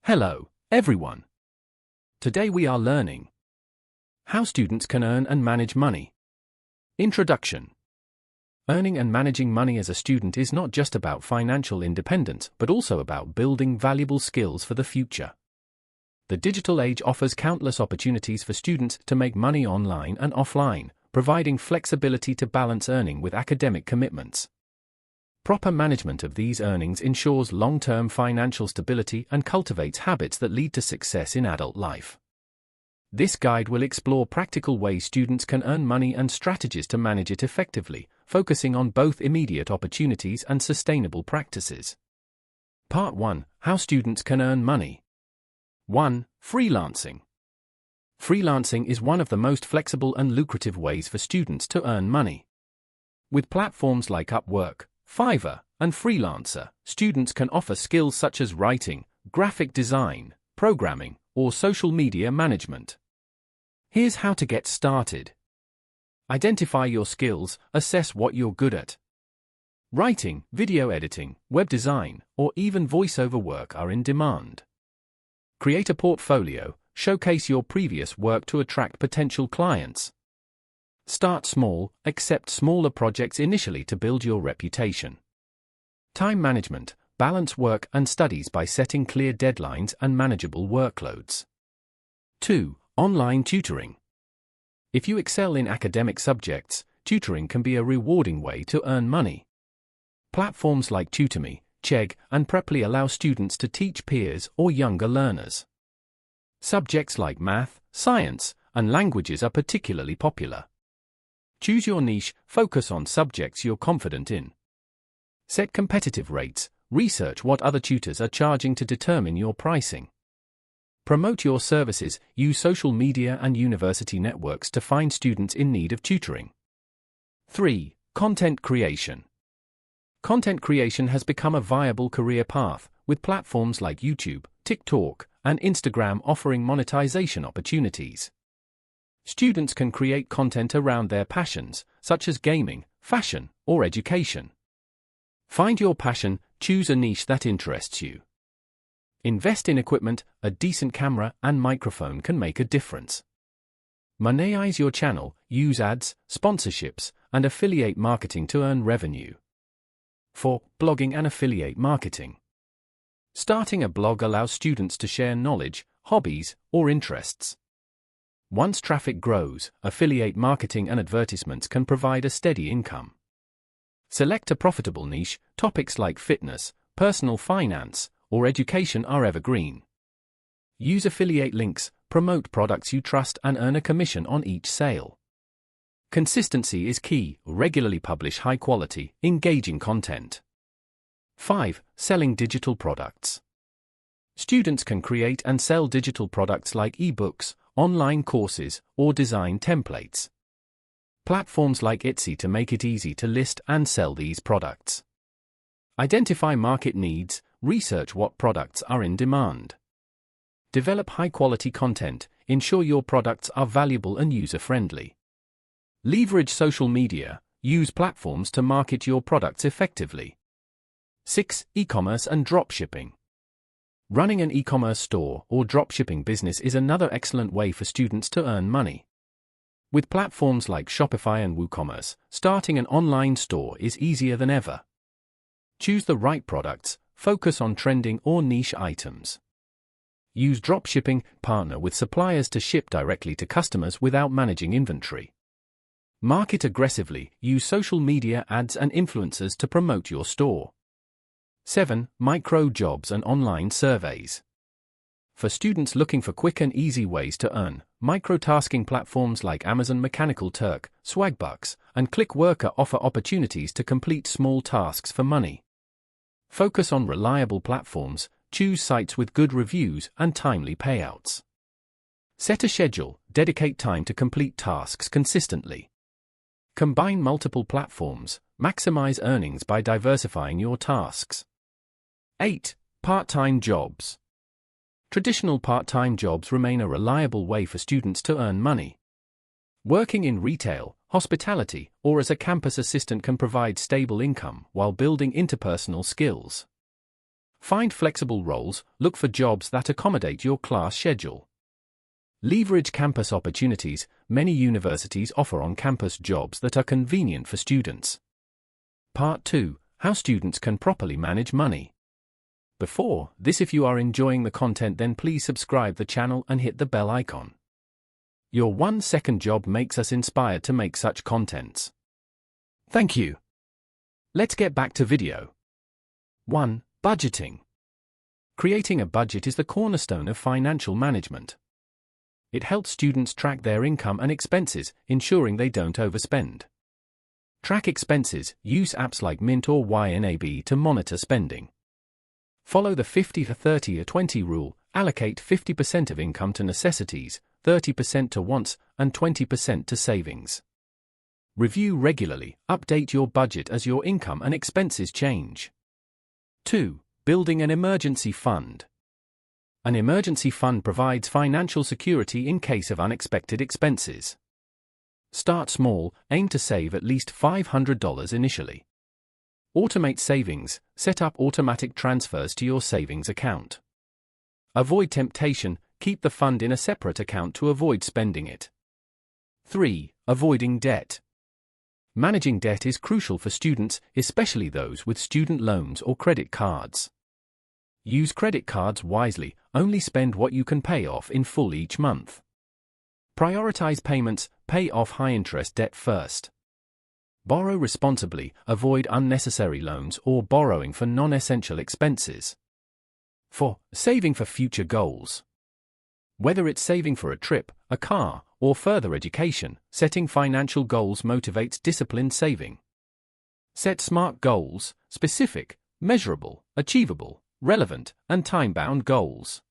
Hello, everyone. Today we are learning how students can earn and manage money. Introduction. Earning and managing money as a student is not just about financial independence, but also about building valuable skills for the future. The digital age offers countless opportunities for students to make money online and offline, providing flexibility to balance earning with academic commitments. Proper management of these earnings ensures long-term financial stability and cultivates habits that lead to success in adult life. This guide will explore practical ways students can earn money and strategies to manage it effectively, focusing on both immediate opportunities and sustainable practices. Part 1. How students can earn money. 1. Freelancing. Freelancing is one of the most flexible and lucrative ways for students to earn money. With platforms like Upwork, Fiverr, and Freelancer, students can offer skills such as writing, graphic design, programming, or social media management. Here's how to get started. Identify your skills, assess what you're good at. Writing, video editing, web design, or even voiceover work are in demand. Create a portfolio, showcase your previous work to attract potential clients. Start small, accept smaller projects initially to build your reputation. Time management, balance work and studies by setting clear deadlines and manageable workloads. 2. Online tutoring. If you excel in academic subjects, tutoring can be a rewarding way to earn money. Platforms like TutorMe, Chegg, and Preply allow students to teach peers or younger learners. Subjects like math, science, and languages are particularly popular. Choose your niche, focus on subjects you're confident in. Set competitive rates, research what other tutors are charging to determine your pricing. Promote your services, use social media and university networks to find students in need of tutoring. 3. Content creation. Content creation has become a viable career path, with platforms like YouTube, TikTok, and Instagram offering monetization opportunities. Students can create content around their passions, such as gaming, fashion, or education. Find your passion, choose a niche that interests you. Invest in equipment, a decent camera and microphone can make a difference. Monetize your channel, use ads, sponsorships, and affiliate marketing to earn revenue. 4. Blogging and affiliate marketing. Starting a blog allows students to share knowledge, hobbies, or interests. Once traffic grows, affiliate marketing and advertisements can provide a steady income. Select a profitable niche. Topics like fitness, personal finance, or education are evergreen. Use affiliate links, promote products you trust, and earn a commission on each sale. Consistency is key. Regularly publish high-quality, engaging content. 5. Selling digital products. Students can create and sell digital products like ebooks, online courses, or design templates. Platforms like Etsy to make it easy to list and sell these products. Identify market needs, research what products are in demand. Develop high-quality content, ensure your products are valuable and user-friendly. Leverage social media, use platforms to market your products effectively. 6. E-commerce and dropshipping. Running an e-commerce store or dropshipping business is another excellent way for students to earn money. With platforms like Shopify and WooCommerce, starting an online store is easier than ever. Choose the right products, focus on trending or niche items. Use dropshipping, partner with suppliers to ship directly to customers without managing inventory. Market aggressively, use social media ads and influencers to promote your store. 7. Micro jobs and online surveys. For students looking for quick and easy ways to earn, micro-tasking platforms like Amazon Mechanical Turk, Swagbucks, and Clickworker offer opportunities to complete small tasks for money. Focus on reliable platforms, choose sites with good reviews and timely payouts. Set a schedule, dedicate time to complete tasks consistently. Combine multiple platforms, maximize earnings by diversifying your tasks. 8. Part-time jobs. Traditional part-time jobs remain a reliable way for students to earn money. Working in retail, hospitality, or as a campus assistant can provide stable income while building interpersonal skills. Find flexible roles, look for jobs that accommodate your class schedule. Leverage campus opportunities. Many universities offer on-campus jobs that are convenient for students. Part 2. How students can properly manage money. Before this, if you are enjoying the content, then please subscribe the channel and hit the bell icon. Your 1-second job makes us inspired to make such contents. Thank you. Let's get back to video. 1. Budgeting. Creating a budget is the cornerstone of financial management. It helps students track their income and expenses, ensuring they don't overspend. Track expenses. Use apps like Mint or YNAB to monitor spending. Follow the 50-30-20 rule. Allocate 50% of income to necessities, 30% to wants, and 20% to savings. Review regularly. Update your budget as your income and expenses change. 2. Building an emergency fund. An emergency fund provides financial security in case of unexpected expenses. Start small. Aim to save at least $500 initially. Automate savings. Set up automatic transfers to your savings account. Avoid temptation. Keep the fund in a separate account to avoid spending it. 3. Avoiding debt. Managing debt is crucial for students, especially those with student loans or credit cards. Use credit cards wisely. Only spend what you can pay off in full each month. Prioritize payments. Pay off high-interest debt first. Borrow responsibly. Avoid unnecessary loans or borrowing for non-essential expenses. 4. Saving for future goals. Whether it's saving for a trip, a car, or further education, setting financial goals motivates disciplined saving. Set SMART goals: specific, measurable, achievable, relevant, and time-bound goals.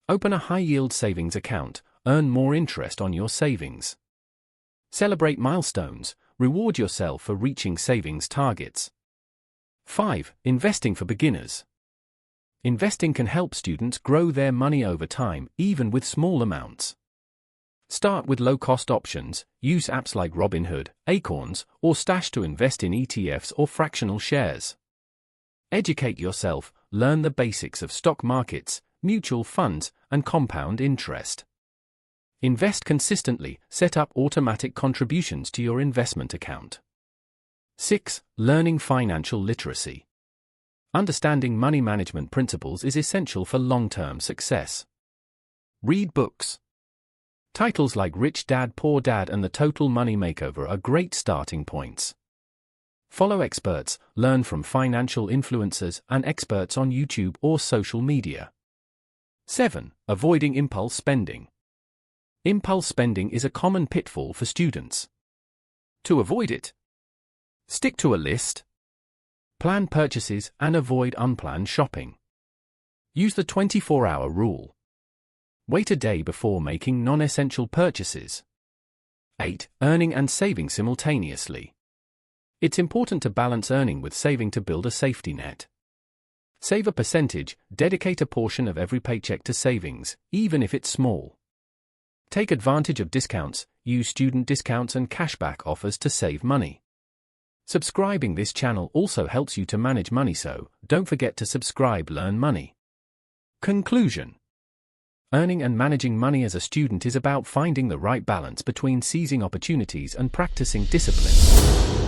Open a high-yield savings account. Earn more interest on your savings. Celebrate milestones. Reward yourself for reaching savings targets. 5. Investing for beginners. Investing can help students grow their money over time, even with small amounts. Start with low-cost options. Use apps like Robinhood, Acorns, or Stash to invest in ETFs or fractional shares. Educate yourself. Learn the basics of stock markets, mutual funds, and compound interest. Invest consistently. Set up automatic contributions to your investment account. 6. Learning financial literacy. Understanding money management principles is essential for long-term success. Read books. Titles like Rich Dad Poor Dad and The Total Money Makeover are great starting points. Follow experts. Learn from financial influencers and experts on YouTube or social media. 7. Avoiding impulse spending. Impulse spending is a common pitfall for students. To avoid it, stick to a list. Plan purchases and avoid unplanned shopping. Use the 24-hour rule. Wait a day before making non-essential purchases. 8. Earning and saving simultaneously. It's important to balance earning with saving to build a safety net. Save a percentage. Dedicate a portion of every paycheck to savings, even if it's small. Take advantage of discounts. Use student discounts and cashback offers to save money. Subscribing this channel also helps you to manage money, so don't forget to subscribe. Learn money. Conclusion. Earning and managing money as a student is about finding the right balance between seizing opportunities and practicing discipline.